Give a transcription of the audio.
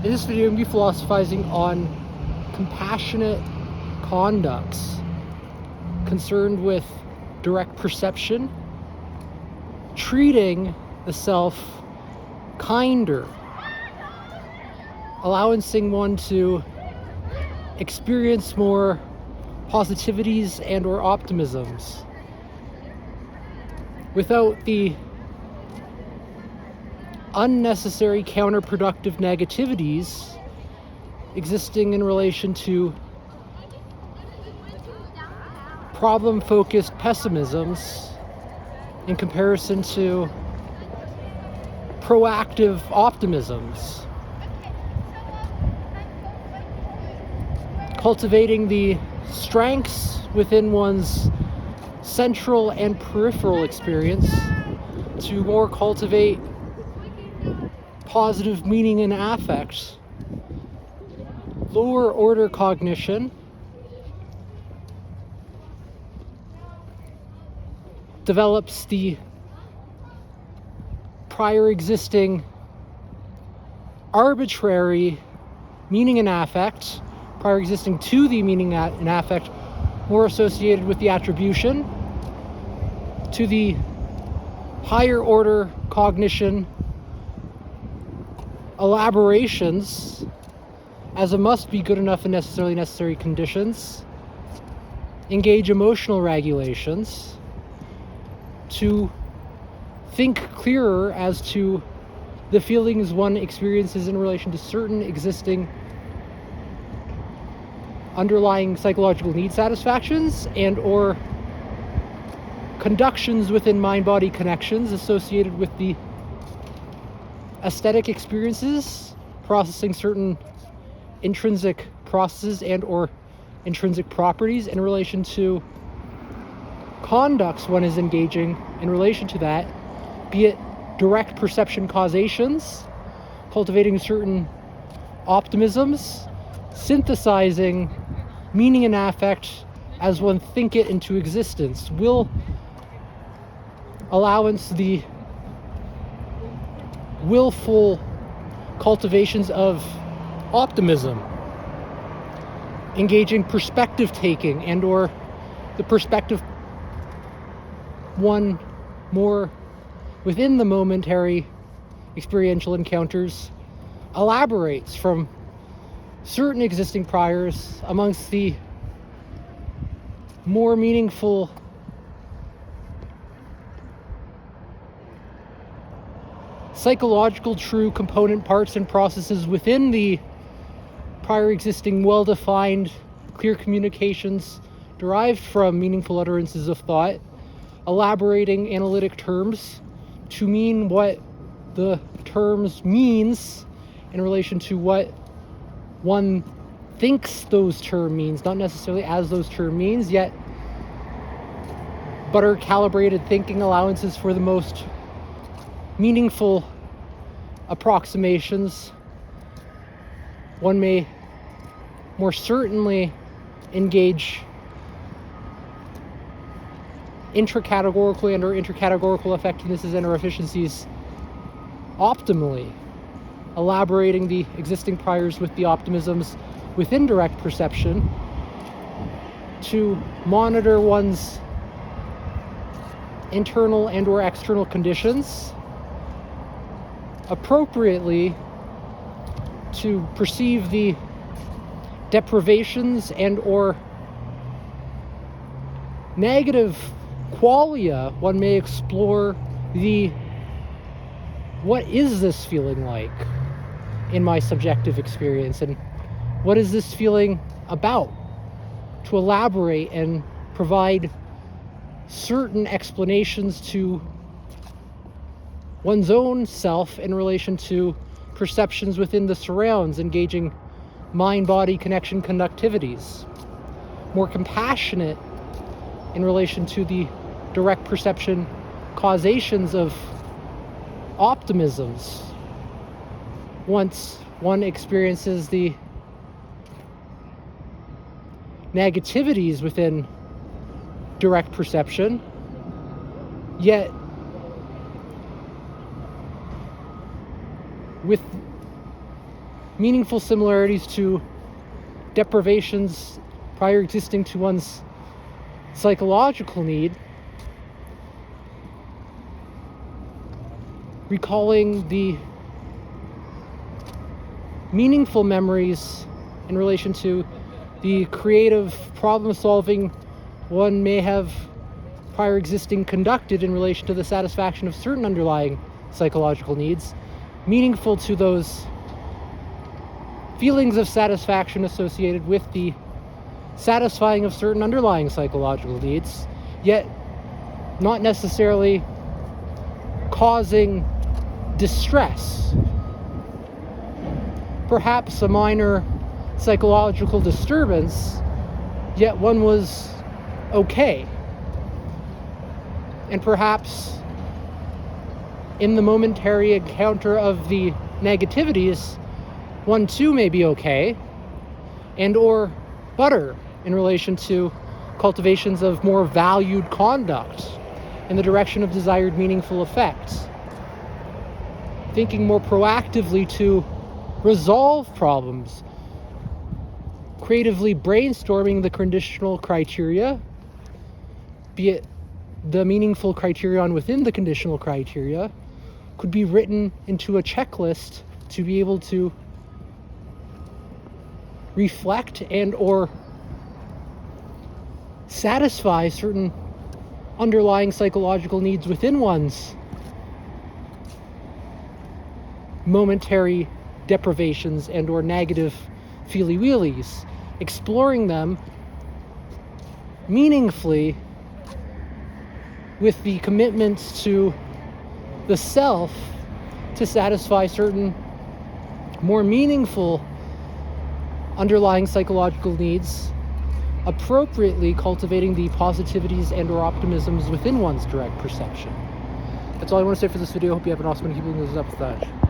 In this video, I'm going to be philosophizing on compassionate conducts concerned with direct perception, treating the self kinder, allowing one to experience more positivities and or optimisms without the unnecessary counterproductive negativities existing in relation to problem-focused pessimisms in comparison to proactive optimisms. Cultivating the strengths within one's central and peripheral experience to more cultivate positive meaning and affect. Lower order cognition develops the prior existing arbitrary meaning and affect, prior existing to the meaning and affect, more associated with the attribution, to the higher order cognition elaborations as a must be good enough and necessarily necessary conditions, engage emotional regulations, to think clearer as to the feelings one experiences in relation to certain existing underlying psychological need satisfactions and or conductions within mind-body connections associated with the aesthetic experiences, processing certain intrinsic processes and or intrinsic properties in relation to conducts one is engaging in relation to that, be it direct perception causations, cultivating certain optimisms, synthesizing meaning and affect as one think it into existence, will allowance the willful cultivations of optimism, engaging perspective taking and or the perspective one more within the momentary experiential encounters elaborates from certain existing priors amongst the more meaningful psychological true component parts and processes within the prior existing well-defined clear communications derived from meaningful utterances of thought, elaborating analytic terms to mean what the terms means in relation to what one thinks those term means, not necessarily as those term means, yet better calibrated thinking allowances for the most meaningful approximations. One may more certainly engage intra-categorical and or inter-categorical effectivenesses and or efficiencies optimally, elaborating the existing priors with the optimisms within direct perception to monitor one's internal and or external conditions appropriately to perceive the deprivations and or negative qualia. One may explore the what is this feeling like in my subjective experience, and what is this feeling about, to elaborate and provide certain explanations to one's own self in relation to perceptions within the surrounds, engaging mind-body connection conductivities, more compassionate in relation to the direct perception causations of optimisms. Once one experiences the negativities within direct perception, yet with meaningful similarities to deprivations prior existing to one's psychological need, recalling the meaningful memories in relation to the creative problem solving one may have prior existing conducted in relation to the satisfaction of certain underlying psychological needs, meaningful to those feelings of satisfaction associated with the satisfying of certain underlying psychological needs, yet not necessarily causing distress. Perhaps a minor psychological disturbance, yet one was okay. And perhaps in the momentary encounter of the negativities, one too may be okay, and or better in relation to cultivations of more valued conduct in the direction of desired meaningful effects. Thinking more proactively to resolve problems, creatively brainstorming the conditional criteria, be it the meaningful criterion within the conditional criteria, could be written into a checklist to be able to reflect and or satisfy certain underlying psychological needs within one's momentary deprivations and or negative feely-wheelies, exploring them meaningfully with the commitments to the self to satisfy certain more meaningful underlying psychological needs, appropriately cultivating the positivities and or optimisms within one's direct perception. That's all I want to say for this video. Hope you have an awesome one. Keep looking those up.